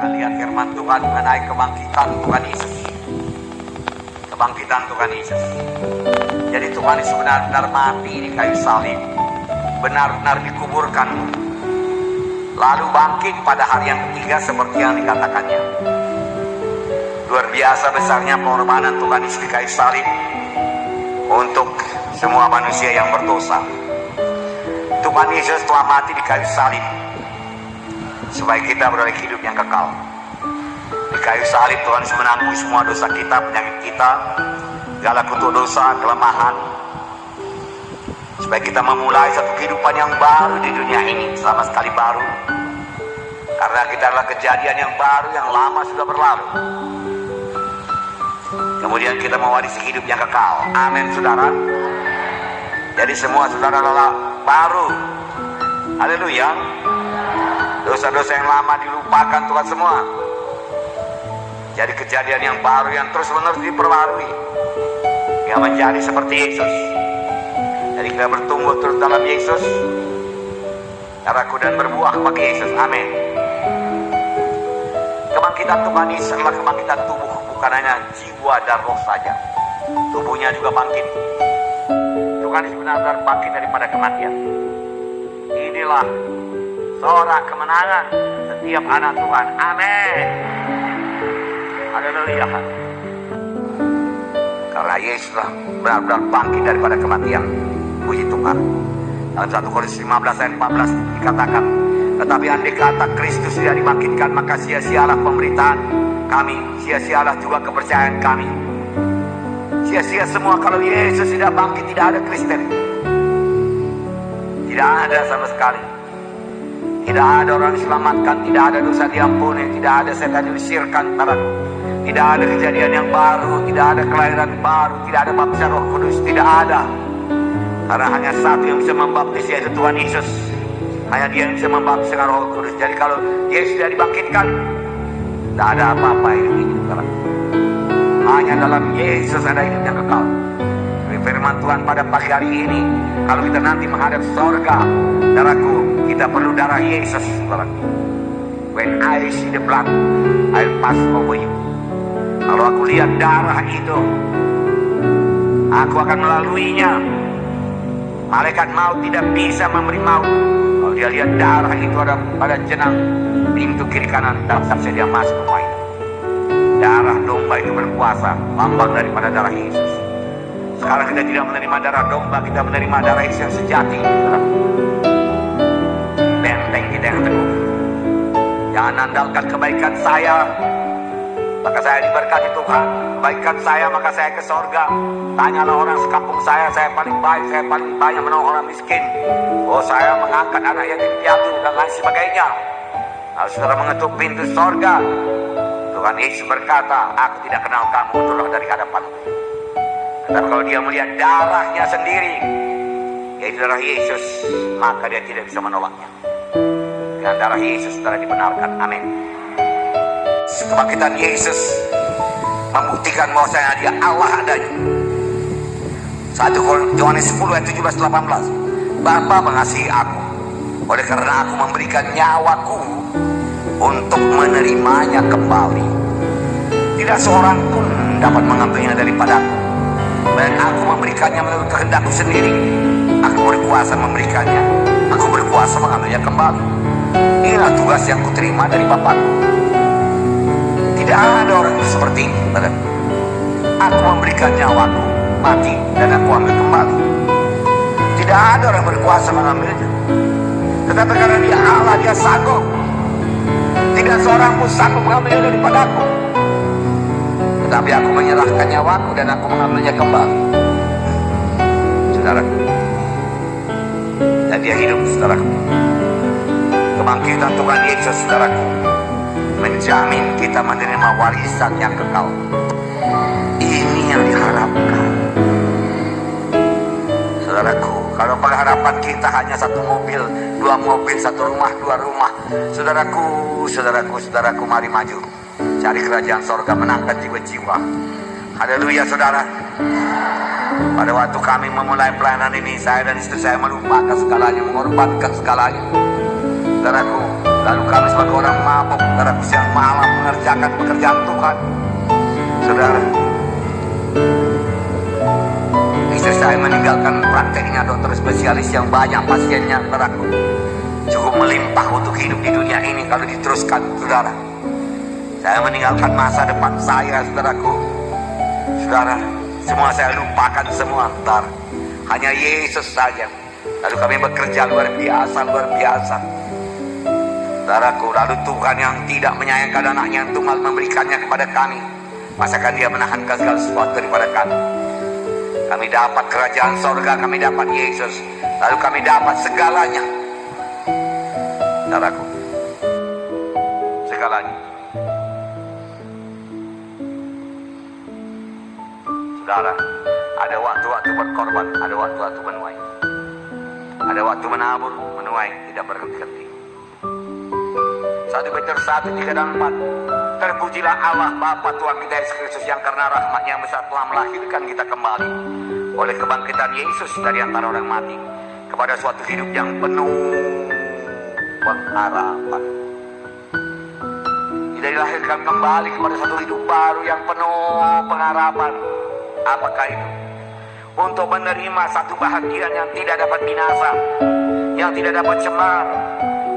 akan lihat firman Tuhan mengenai kebangkitan Tuhan Yesus. Kebangkitan Tuhan Yesus. Jadi Tuhan Yesus benar-benar mati di kayu salib, benar-benar dikuburkan, lalu bangkit pada hari yang ketiga seperti yang dikatakannya. Luar biasa besarnya pengorbanan Tuhan Yesus di kayu salib untuk semua manusia yang berdosa. Tuhan Yesus telah mati di kayu salib supaya kita beroleh hidup yang kekal. Di kayu salib Tuhan Yesus menanggung semua dosa kita, penyakit kita, segala kutuk dosa, kelemahan, supaya kita memulai satu kehidupan yang baru di dunia ini, sama sekali baru. Karena kita adalah kejadian yang baru, yang lama sudah berlalu. Kemudian kita mewarisi hidup yang kekal. Amin, saudara. Jadi semua saudara adalah baru. Haleluya. Dosa-dosa yang lama dilupakan Tuhan semua. Jadi kejadian yang baru yang terus-menerus diperbarui, yang menjadi seperti Yesus. Jadi kita bertumbuh terus dalam Yesus, darahku dan berbuah bagi Yesus. Amin. Kebangkitan Tuhan Yesus adalah kebangkitan tubuh, bukan hanya jiwa dan roh saja. Tubuhnya juga bangkit. Tuhan Yesus benar-benar bangkit daripada kematian. Inilah sorak kemenangan setiap anak Tuhan. Amin. Haleluya. Karena Yesus benar-benar bangkit daripada kematian. Puji Tuhan. Dalam 1 Korintus 15 ayat 14 dikatakan, tetapi andai kata Kristus tidak dibangkitkan, maka sia-sialah pemberitaan kami, sia-sialah juga kepercayaan kami. Sia-sia semua kalau Yesus tidak bangkit. Tidak ada Kristen, tidak ada sama sekali. Tidak ada orang diselamatkan, tidak ada dosa diampuni, tidak ada setan diusirkan. Tidak ada kejadian yang baru, tidak ada kelahiran baru, tidak ada baptisan Roh Kudus, tidak ada. Karena hanya satu yang bisa membaptis, yaitu Tuhan Yesus. Hanya Dia yang bisa membaptis dengan Roh Kudus. Jadi kalau Yesus tidak dibangkitkan, tidak ada apa-apa hidup ini. Hanya dalam Yesus ada hidup yang kekal. Firman Tuhan pada pagi hari ini, kalau kita nanti menghadap sorga, darahku, kita perlu darah Yesus. When I see the blood, I'll pass over you. Kalau aku lihat darah itu, aku akan melaluinya. Malaikat maut tidak bisa memberi maut. Kalau dia lihat darah itu ada pada jenang pintu kiri kanan, dalam saja dia masuk rumah itu. Darah domba itu berkuasa, lambang daripada darah Yesus. Sekarang kita tidak menerima darah domba, kita menerima darah Yesus yang sejati. Benteng kita yang teguh. Jangan andalkan kebaikan saya, maka saya diberkati Tuhan. Kebaikan saya, maka saya ke sorga. Tanyalah orang sekampung saya paling baik, saya paling banyak menolong orang miskin. Oh, saya mengangkat anak yatim piatu dan lain sebagainya. Lalu saudara mengetuk pintu sorga, Tuhan Yesus berkata, aku tidak kenal kamu, turunlah dari hadapanku. Tetapi kalau dia melihat darahnya sendiri, yaitu darah Yesus, maka dia tidak bisa menolaknya. Dengan darah Yesus saudara dibenarkan. Amin. Kebangkitan Yesus membuktikan bahwasanya Dia Allah adanya. 1 Yohanes 10 ayat 17-18. Bapa mengasihi aku, oleh karena aku memberikan nyawaku untuk menerimanya kembali. Tidak seorang pun dapat mengambilnya daripadaku. Dan aku memberikannya menurut kehendakku sendiri. Aku berkuasa memberikannya, aku berkuasa mengambilnya kembali. Inilah tugas yang kuterima dari Bapakku. Tidak ada orang seperti ini. Aku memberikan nyawaku, mati, dan aku ambil kembali. Tidak ada orang berkuasa mengambilnya. Tetapi karena Dia Allah, Dia sanggup. Tidak seorang pun sanggup mengambilnya daripadaku. Tetapi aku menyerahkan nyawaku dan aku mengambilnya kembali. Saudaraku, dan Dia hidup, saudaraku. Kebangkitan Tuhan Yesus, saudaraku, menjamin kita menerima warisan yang kekal. Ini yang diharapkan. Saudaraku, kalau pengharapan kita hanya satu mobil, dua mobil, satu rumah, dua rumah, saudaraku, mari maju. Cari kerajaan sorga, menangkan jiwa-jiwa. Haleluya, saudara. Pada waktu kami memulai pelayanan ini, saya dan istri saya melupakan segalanya, mengorbankan segalanya. Saudaraku, Lalu kami sebagai orang mabuk, saudaraku, siang malam mengerjakan pekerjaan Tuhan. Saudara, istri saya meninggalkan prakteknya dokter spesialis yang banyak pasiennya, saudaraku. Cukup melimpah untuk hidup di dunia ini kalau diteruskan, saudara. Saya meninggalkan masa depan saya, saudaraku. Saudara, semua saya lupakan semua, saudara. Hanya Yesus saja. Lalu kami bekerja luar biasa, luar biasa. Saudaraku, lalu Tuhan yang tidak menyayangkan anaknya yang tunggal memberikannya kepada kami. Masakan dia menahankan segala sesuatu daripada kami? Kami dapat kerajaan sorga, kami dapat Yesus. Lalu kami dapat segalanya. Saudaraku, segalanya. Saudara, ada waktu-waktu berkorban, ada waktu-waktu menuai. Ada waktu menabur, menuai, tidak berhenti. 1 Petrus 1:3-4. Terpujilah Allah Bapa Tuhan kita Yesus Kristus yang karena rahmat-Nya yang besar telah melahirkan kita kembali oleh kebangkitan Yesus dari antara orang mati kepada suatu hidup yang penuh pengharapan. Kita dilahirkan kembali kepada satu hidup baru yang penuh pengharapan. Apakah itu? Untuk menerima satu bahagian yang tidak dapat binasa, yang tidak dapat cemar,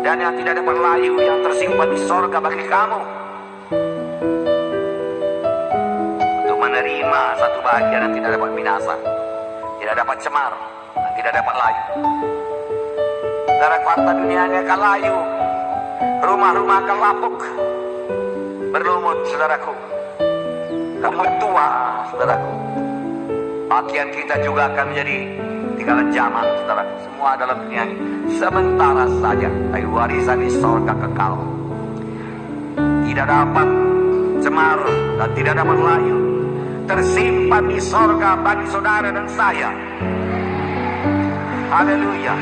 dan yang tidak dapat layu, yang tersimpan di sorga bagi kamu. Untuk menerima satu bahagian yang tidak dapat binasa, tidak dapat cemar, dan tidak dapat layu. Darah harta dunianya akan layu, rumah-rumah akan lapuk, berlumut, saudaraku. Kamu tua, saudaraku. Pakaian kita juga akan menjadi tinggalan zaman, saudaraku. Semua dalam dunia ini sementara saja, tapi warisan di sorga kekal. Tidak dapat cemar dan tidak dapat layu, tersimpan di sorga bagi saudara dan saya. Haleluya.